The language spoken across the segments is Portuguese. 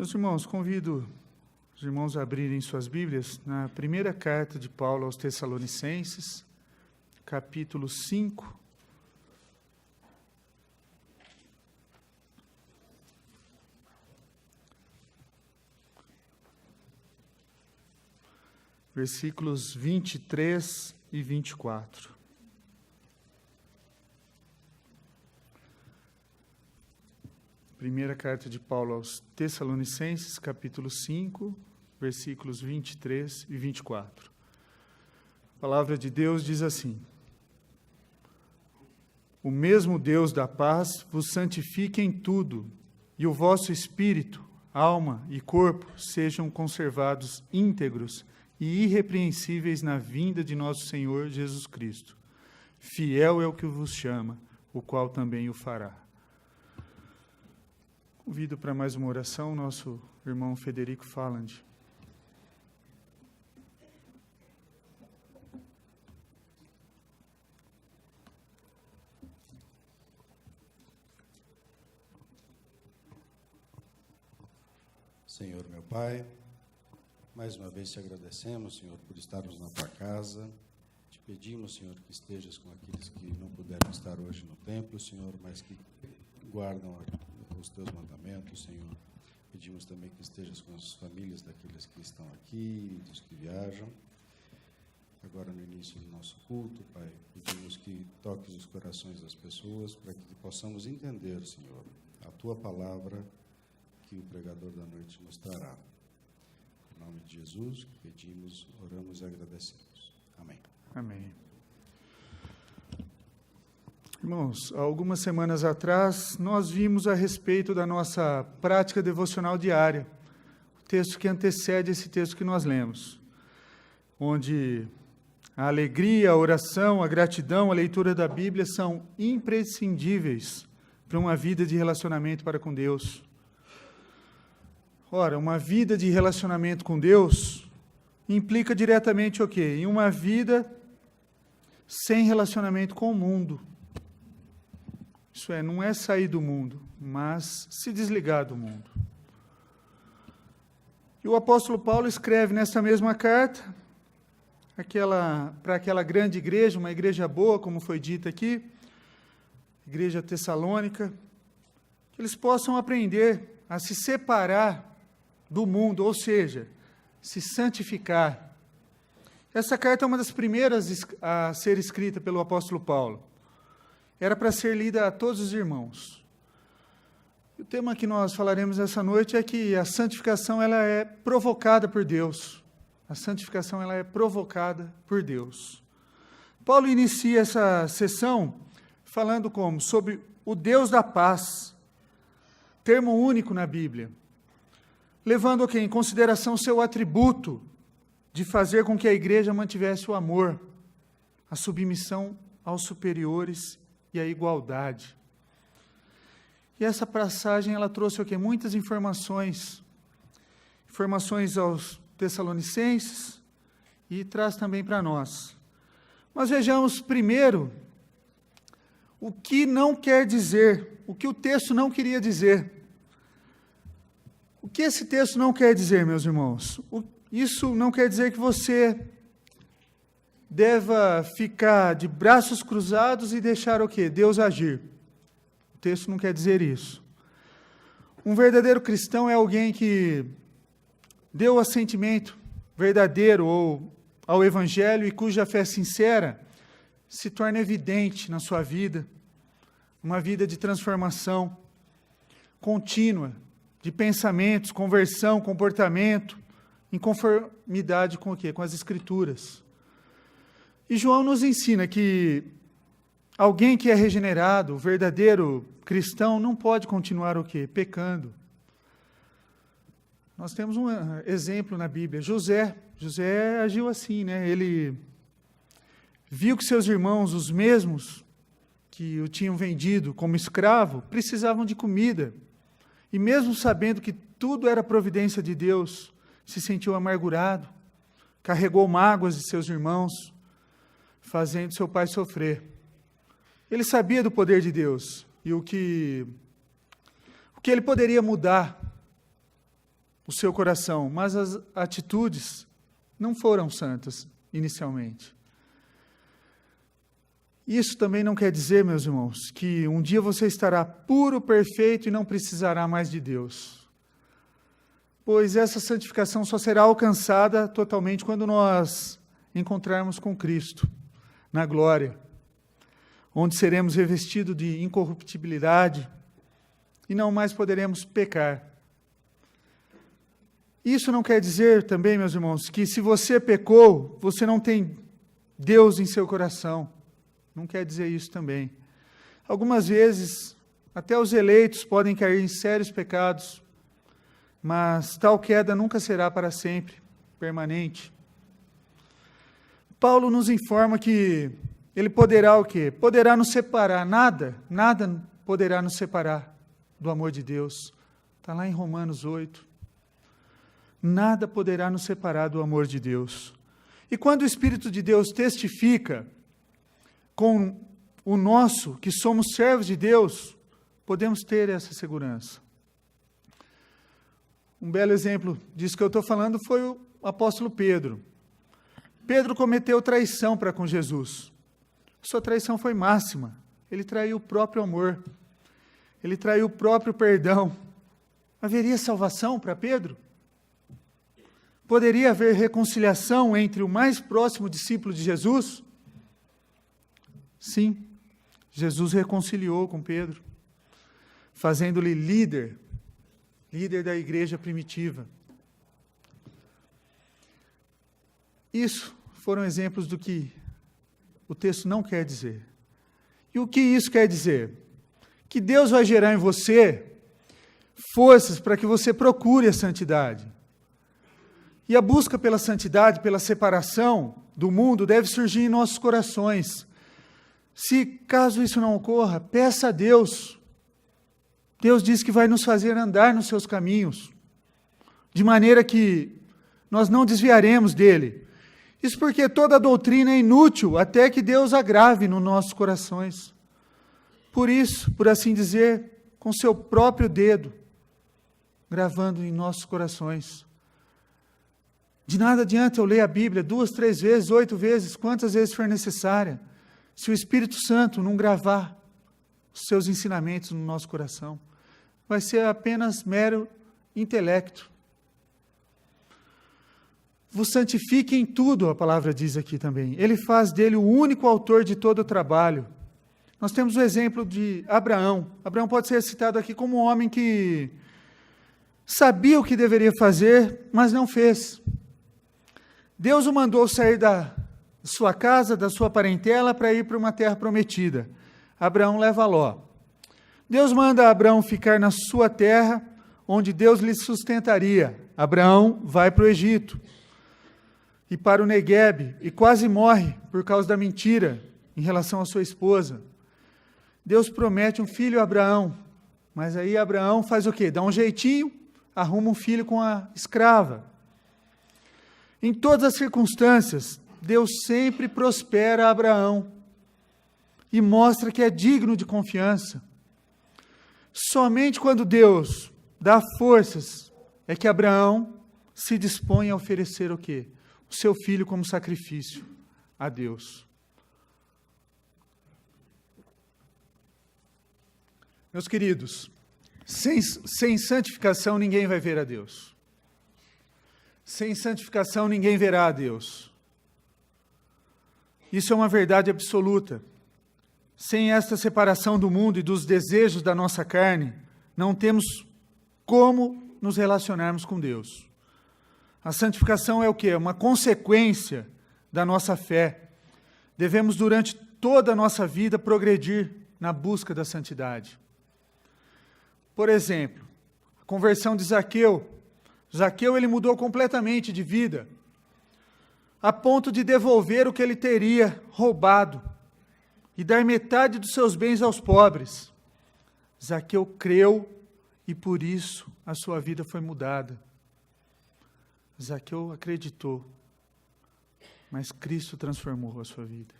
Meus irmãos, convido os irmãos a abrirem suas Bíblias na primeira carta de Paulo aos Tessalonicenses, capítulo 5. Versículos 23 e 24. Primeira carta de Paulo aos Tessalonicenses, capítulo 5, versículos 23 e 24. A palavra de Deus diz assim: O mesmo Deus da paz vos santifique em tudo, e o vosso espírito, alma e corpo sejam conservados íntegros e irrepreensíveis na vinda de nosso Senhor Jesus Cristo. Fiel é o que vos chama, o qual também o fará. Convido para mais uma oração nosso irmão Federico Falland. Senhor, meu Pai, mais uma vez te agradecemos, Senhor, por estarmos na tua casa. Te pedimos, Senhor, que estejas com aqueles que não puderam estar hoje no templo, Senhor, mas que guardam os teus mandamentos, Senhor. Pedimos também que estejas com as famílias daqueles que estão aqui e dos que viajam. Agora, no início do nosso culto, Pai, pedimos que toques os corações das pessoas para que possamos entender, Senhor, a tua palavra que o pregador da noite nos trará. Em nome de Jesus, que pedimos, oramos e agradecemos. Amém. Amém. Irmãos, há algumas semanas atrás, nós vimos a respeito da nossa prática devocional diária, o texto que antecede esse texto que nós lemos, onde a alegria, a oração, a gratidão, a leitura da Bíblia são imprescindíveis para uma vida de relacionamento para com Deus. Ora, uma vida de relacionamento com Deus implica diretamente o quê? Em uma vida sem relacionamento com o mundo. Isso é, não é sair do mundo, mas se desligar do mundo. E o apóstolo Paulo escreve nessa mesma carta, para aquela grande igreja, uma igreja boa, como foi dito aqui, igreja tessalônica, que eles possam aprender a se separar do mundo, ou seja, se santificar. Essa carta é uma das primeiras a ser escrita pelo apóstolo Paulo. Era para ser lida a todos os irmãos. O tema que nós falaremos essa noite é que a santificação ela é provocada por Deus. A santificação ela é provocada por Deus. Paulo inicia essa sessão falando como? Sobre o Deus da paz, termo único na Bíblia, levando em consideração seu atributo de fazer com que a igreja mantivesse o amor, a submissão aos superiores e a igualdade. E essa passagem, ela trouxe o quê? Muitas informações aos Tessalonicenses e traz também para nós. Mas vejamos primeiro o que não quer dizer, o que o texto não queria dizer. O que esse texto não quer dizer, meus irmãos? Isso não quer dizer que você deva ficar de braços cruzados e deixar o quê? Deus agir. O texto não quer dizer isso. Um verdadeiro cristão é alguém que deu assentimento verdadeiro ao Evangelho e cuja fé sincera se torna evidente na sua vida, uma vida de transformação contínua, de pensamentos, conversão, comportamento, em conformidade com o quê? Com as Escrituras. E João nos ensina que alguém que é regenerado, o verdadeiro cristão, não pode continuar o quê? Pecando. Nós temos um exemplo na Bíblia, José agiu assim, né? Ele viu que seus irmãos, os mesmos que o tinham vendido como escravo, precisavam de comida. E mesmo sabendo que tudo era providência de Deus, se sentiu amargurado, carregou mágoas de seus irmãos, fazendo seu pai sofrer. Ele sabia do poder de Deus e o que ele poderia mudar o seu coração, mas as atitudes não foram santas inicialmente. Isso também não quer dizer, meus irmãos, que um dia você estará puro, perfeito e não precisará mais de Deus. Pois essa santificação só será alcançada totalmente quando nós encontrarmos com Cristo, na glória, onde seremos revestidos de incorruptibilidade e não mais poderemos pecar. Isso não quer dizer também, meus irmãos, que se você pecou, você não tem Deus em seu coração. Não quer dizer isso também. Algumas vezes, até os eleitos podem cair em sérios pecados, mas tal queda nunca será para sempre, permanente. Paulo nos informa que ele poderá o quê? Poderá nos separar, nada poderá nos separar do amor de Deus. Está lá em Romanos 8. Nada poderá nos separar do amor de Deus. E quando o Espírito de Deus testifica com o nosso, que somos servos de Deus, podemos ter essa segurança. Um belo exemplo disso que eu estou falando foi o apóstolo Pedro. Pedro cometeu traição para com Jesus. Sua traição foi máxima. Ele traiu o próprio amor. Ele traiu o próprio perdão. Haveria salvação para Pedro? Poderia haver reconciliação entre o mais próximo discípulo de Jesus? Sim, Jesus reconciliou com Pedro, fazendo-lhe líder da igreja primitiva. Isso foram exemplos do que o texto não quer dizer. E o que isso quer dizer? Que Deus vai gerar em você forças para que você procure a santidade. E a busca pela santidade, pela separação do mundo, deve surgir em nossos corações. Se caso isso não ocorra, peça a Deus. Deus diz que vai nos fazer andar nos seus caminhos, de maneira que nós não desviaremos dele. Isso porque toda doutrina é inútil até que Deus agrave nos nossos corações. Por isso, por assim dizer, com seu próprio dedo, gravando em nossos corações. De nada adianta eu ler a Bíblia 2, 3 vezes, 8 vezes, quantas vezes for necessária, se o Espírito Santo não gravar os seus ensinamentos no nosso coração. Vai ser apenas mero intelecto. Vos santifique em tudo, a palavra diz aqui também. Ele faz dele o único autor de todo o trabalho. Nós temos o exemplo de Abraão. Abraão pode ser citado aqui como um homem que sabia o que deveria fazer, mas não fez. Deus o mandou sair da sua casa, da sua parentela, para ir para uma terra prometida. Abraão leva Ló. Deus manda Abraão ficar na sua terra, onde Deus lhe sustentaria. Abraão vai para o Egito e para o Neguebe, e quase morre por causa da mentira em relação à sua esposa. Deus promete um filho a Abraão, mas aí Abraão faz o quê? Dá um jeitinho, arruma um filho com a escrava. Em todas as circunstâncias, Deus sempre prospera Abraão e mostra que é digno de confiança. Somente quando Deus dá forças é que Abraão se dispõe a oferecer o quê? O seu filho como sacrifício a Deus. Meus queridos, sem santificação ninguém vai ver a Deus. Sem santificação ninguém verá a Deus. Isso é uma verdade absoluta. Sem esta separação do mundo e dos desejos da nossa carne, não temos como nos relacionarmos com Deus. A santificação é o quê? É uma consequência da nossa fé. Devemos, durante toda a nossa vida, progredir na busca da santidade. Por exemplo, a conversão de Zaqueu. Zaqueu, ele mudou completamente de vida, a ponto de devolver o que ele teria roubado e dar metade dos seus bens aos pobres. Zaqueu creu e por isso a sua vida foi mudada. Zaqueu acreditou, mas Cristo transformou a sua vida.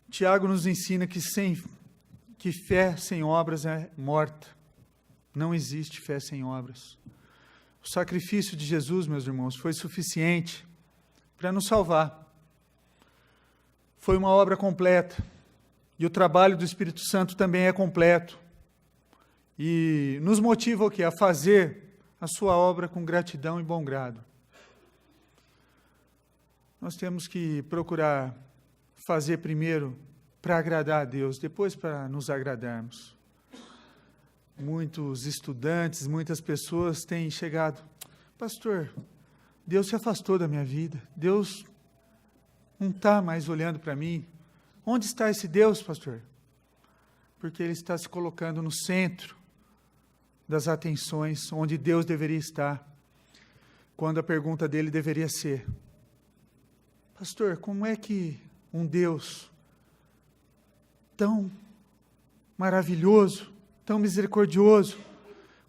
Tiago nos ensina que fé sem obras é morta. Não existe fé sem obras. O sacrifício de Jesus, meus irmãos, foi suficiente para nos salvar. Foi uma obra completa. E o trabalho do Espírito Santo também é completo. E nos motiva o quê? A fazer a sua obra com gratidão e bom grado. Nós temos que procurar fazer primeiro para agradar a Deus, depois para nos agradarmos. Muitos estudantes, muitas pessoas têm chegado, pastor, Deus se afastou da minha vida, Deus não está mais olhando para mim. Onde está esse Deus, pastor? Porque Ele está se colocando no centro das atenções, onde Deus deveria estar, quando a pergunta dele deveria ser, pastor, como é que um Deus tão maravilhoso, tão misericordioso,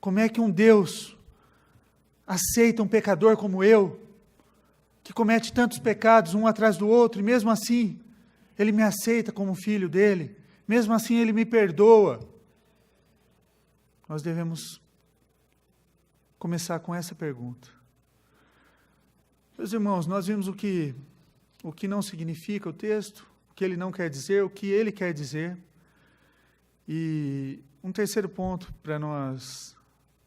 como é que um Deus aceita um pecador como eu, que comete tantos pecados um atrás do outro, e mesmo assim, Ele me aceita como filho dele, mesmo assim Ele me perdoa. Nós devemos começar com essa pergunta. Meus irmãos, nós vimos o que não significa o texto, o que ele não quer dizer, o que ele quer dizer. E um terceiro ponto para nós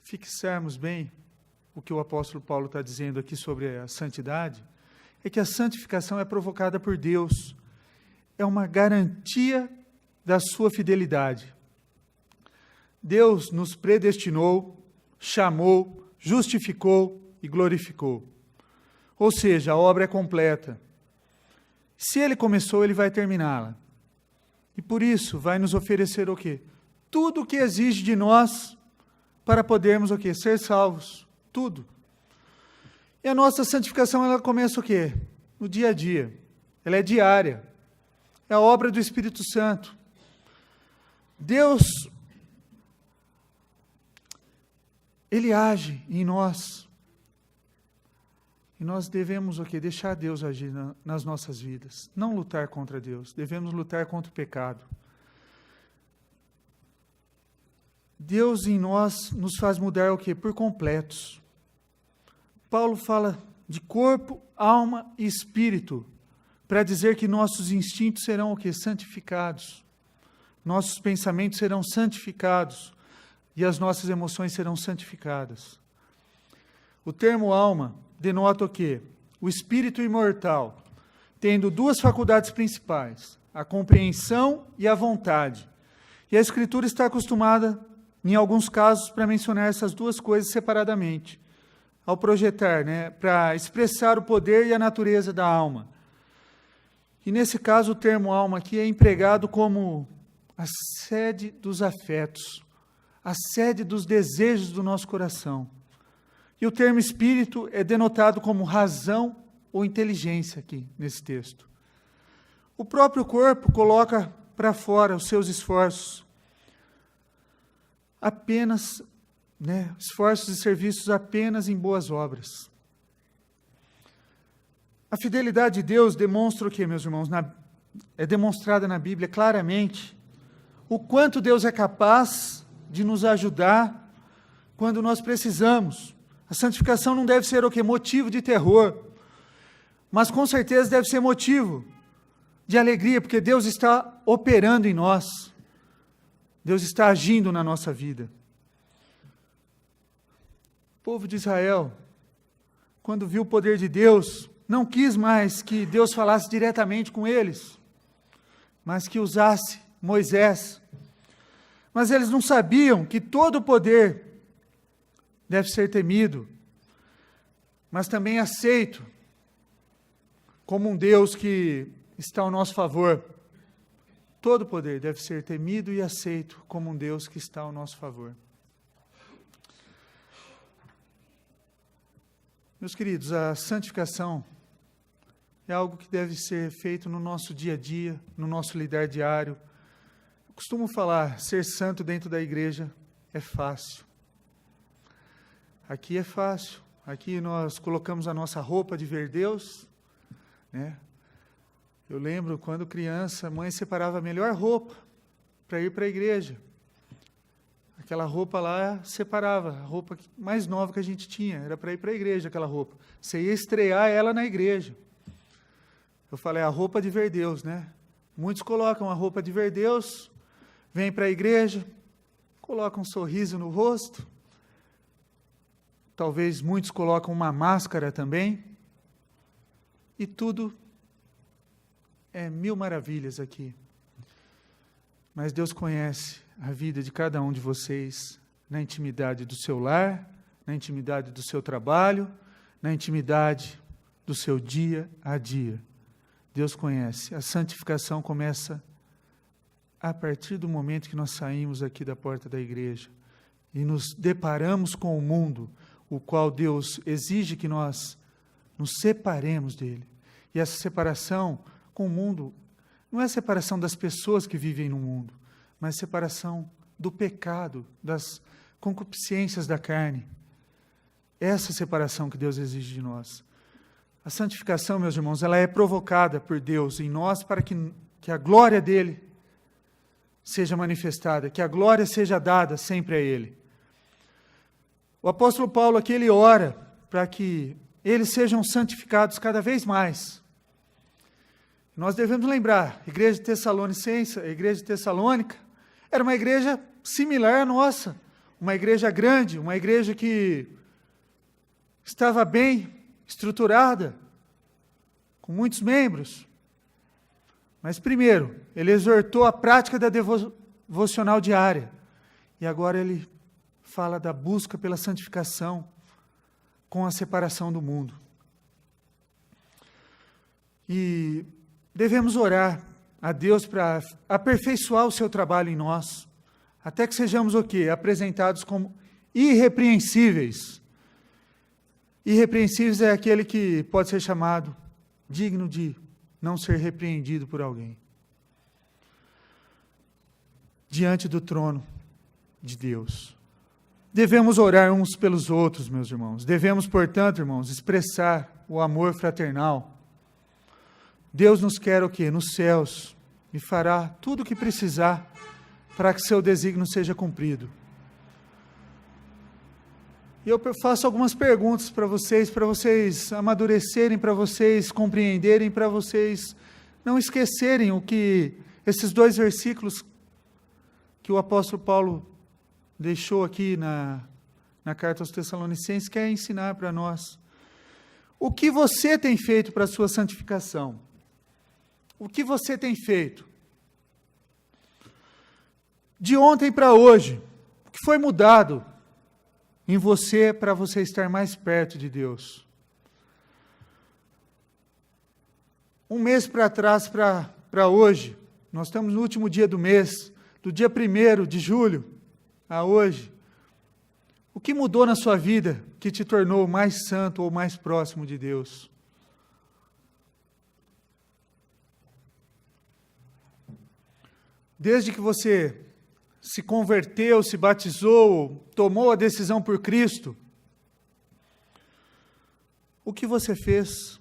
fixarmos bem o que o apóstolo Paulo está dizendo aqui sobre a santidade, é que a santificação é provocada por Deus. É uma garantia da sua fidelidade. Deus nos predestinou, chamou, justificou e glorificou. Ou seja, a obra é completa. Se Ele começou, Ele vai terminá-la. E por isso vai nos oferecer o quê? Tudo o que exige de nós para podermos o quê? Ser salvos. Tudo. E a nossa santificação, ela começa o quê? No dia a dia. Ela é diária. É a obra do Espírito Santo. Deus, Ele age em nós. E nós devemos o quê? Deixar Deus agir nas nossas vidas. Não lutar contra Deus. Devemos lutar contra o pecado. Deus em nós nos faz mudar o quê? Por completos. Paulo fala de corpo, alma e espírito, para dizer que nossos instintos serão o quê? Santificados. Nossos pensamentos serão santificados. E as nossas emoções serão santificadas. O termo alma denota o quê? O espírito imortal, tendo duas faculdades principais, a compreensão e a vontade. E a Escritura está acostumada, em alguns casos, para mencionar essas duas coisas separadamente, ao projetar, para expressar o poder e a natureza da alma. E nesse caso, o termo alma aqui é empregado como a sede dos afetos, a sede dos desejos do nosso coração. E o termo espírito é denotado como razão ou inteligência aqui, nesse texto. O próprio corpo coloca para fora os seus esforços, apenas, esforços e serviços apenas em boas obras. A fidelidade de Deus demonstra o quê, meus irmãos? É demonstrada na Bíblia claramente o quanto Deus é capaz de nos ajudar quando nós precisamos. A santificação não deve ser o quê? Motivo de terror, mas com certeza deve ser motivo de alegria, porque Deus está operando em nós, Deus está agindo na nossa vida. O povo de Israel, quando viu o poder de Deus, não quis mais que Deus falasse diretamente com eles, mas que usasse Moisés. Mas eles não sabiam que todo o poder deve ser temido, mas também aceito como um Deus que está ao nosso favor. Todo poder deve ser temido e aceito como um Deus que está ao nosso favor. Meus queridos, a santificação é algo que deve ser feito no nosso dia a dia, no nosso lidar diário. Eu costumo falar, ser santo dentro da igreja é fácil. Aqui é fácil, aqui nós colocamos a nossa roupa de ver Deus, Eu lembro, quando criança, a mãe separava a melhor roupa para ir para a igreja. Aquela roupa lá separava, a roupa mais nova que a gente tinha, era para ir para a igreja aquela roupa. Você ia estrear ela na igreja. Eu falei, a roupa de ver Deus, né? Muitos colocam a roupa de ver Deus, vêm para a igreja, colocam um sorriso no rosto. Talvez muitos colocam uma máscara também. E tudo é mil maravilhas aqui. Mas Deus conhece a vida de cada um de vocês na intimidade do seu lar, na intimidade do seu trabalho, na intimidade do seu dia a dia. Deus conhece. A santificação começa a partir do momento que nós saímos aqui da porta da igreja e nos deparamos com o mundo, o qual Deus exige que nós nos separemos dele. E essa separação com o mundo não é separação das pessoas que vivem no mundo, mas separação do pecado, das concupiscências da carne. Essa separação que Deus exige de nós. A santificação, meus irmãos, ela é provocada por Deus em nós para que a glória dele seja manifestada, que a glória seja dada sempre a ele. O apóstolo Paulo aqui, ele ora para que eles sejam santificados cada vez mais. Nós devemos lembrar, a igreja de Tessalonicense, a igreja de Tessalônica, era uma igreja similar à nossa, uma igreja grande, uma igreja que estava bem estruturada, com muitos membros. Mas primeiro, ele exortou a prática da devocional diária. E agora ele fala da busca pela santificação com a separação do mundo. E devemos orar a Deus para aperfeiçoar o seu trabalho em nós, até que sejamos o quê? Apresentados como irrepreensíveis. Irrepreensíveis é aquele que pode ser chamado digno de não ser repreendido por alguém. Diante do trono de Deus. Devemos orar uns pelos outros, meus irmãos. Devemos, portanto, irmãos, expressar o amor fraternal. Deus nos quer o quê? Nos céus. E fará tudo o que precisar para que seu desígnio seja cumprido. E eu faço algumas perguntas para vocês amadurecerem, para vocês compreenderem, para vocês não esquecerem o que esses dois versículos que o apóstolo Paulo deixou aqui na carta aos Tessalonicenses quer ensinar para nós. O que você tem feito para a sua santificação? O que você tem feito? De ontem para hoje, o que foi mudado em você para você estar mais perto de Deus? Um mês para trás, para hoje, nós estamos no último dia do mês, do dia 1º de julho a hoje. O que mudou na sua vida que te tornou mais santo ou mais próximo de Deus? Desde que você se converteu, se batizou, tomou a decisão por Cristo, o que você fez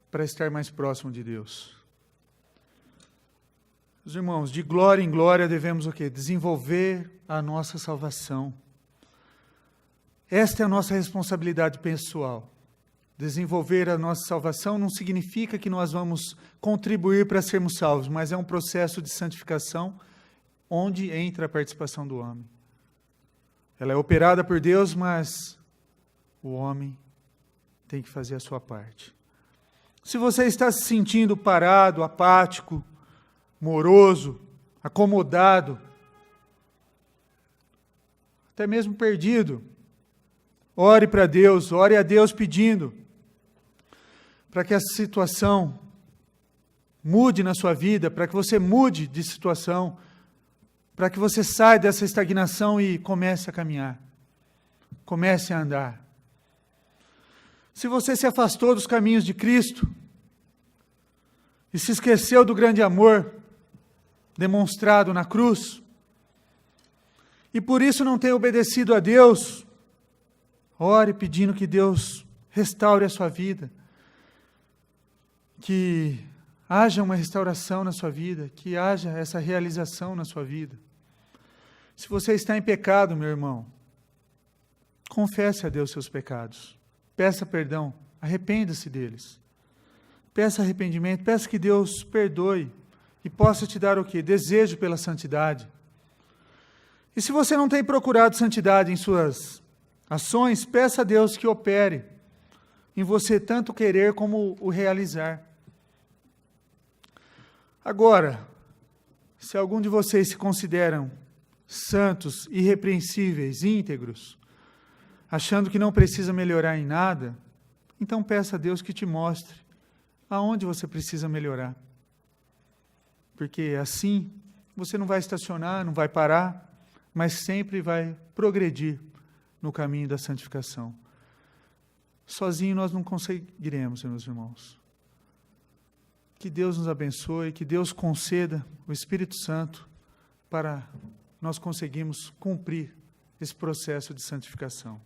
para estar mais próximo de Deus? Os irmãos, de glória em glória devemos o quê? Desenvolver a nossa salvação. Esta é a nossa responsabilidade pessoal. Desenvolver a nossa salvação não significa que nós vamos contribuir para sermos salvos, mas é um processo de santificação onde entra a participação do homem. Ela é operada por Deus, mas o homem tem que fazer a sua parte. Se você está se sentindo parado, apático, moroso, acomodado, até mesmo perdido, ore para Deus, ore a Deus pedindo para que essa situação mude na sua vida, para que você mude de situação, para que você saia dessa estagnação e comece a caminhar, comece a andar. Se você se afastou dos caminhos de Cristo e se esqueceu do grande amor demonstrado na cruz, e por isso não tem obedecido a Deus, ore pedindo que Deus restaure a sua vida, que haja uma restauração na sua vida, que haja essa realização na sua vida. Se você está em pecado, meu irmão, confesse a Deus seus pecados. Peça perdão, arrependa-se deles. Peça arrependimento, peça que Deus perdoe e possa te dar o quê? Desejo pela santidade. E se você não tem procurado santidade em suas ações, peça a Deus que opere em você tanto querer como o realizar. Agora, se algum de vocês se consideram santos, irrepreensíveis, íntegros, achando que não precisa melhorar em nada, então peça a Deus que te mostre aonde você precisa melhorar. Porque assim você não vai estacionar, não vai parar, mas sempre vai progredir no caminho da santificação. Sozinho nós não conseguiremos, meus irmãos. Que Deus nos abençoe, que Deus conceda o Espírito Santo para nós conseguirmos cumprir esse processo de santificação.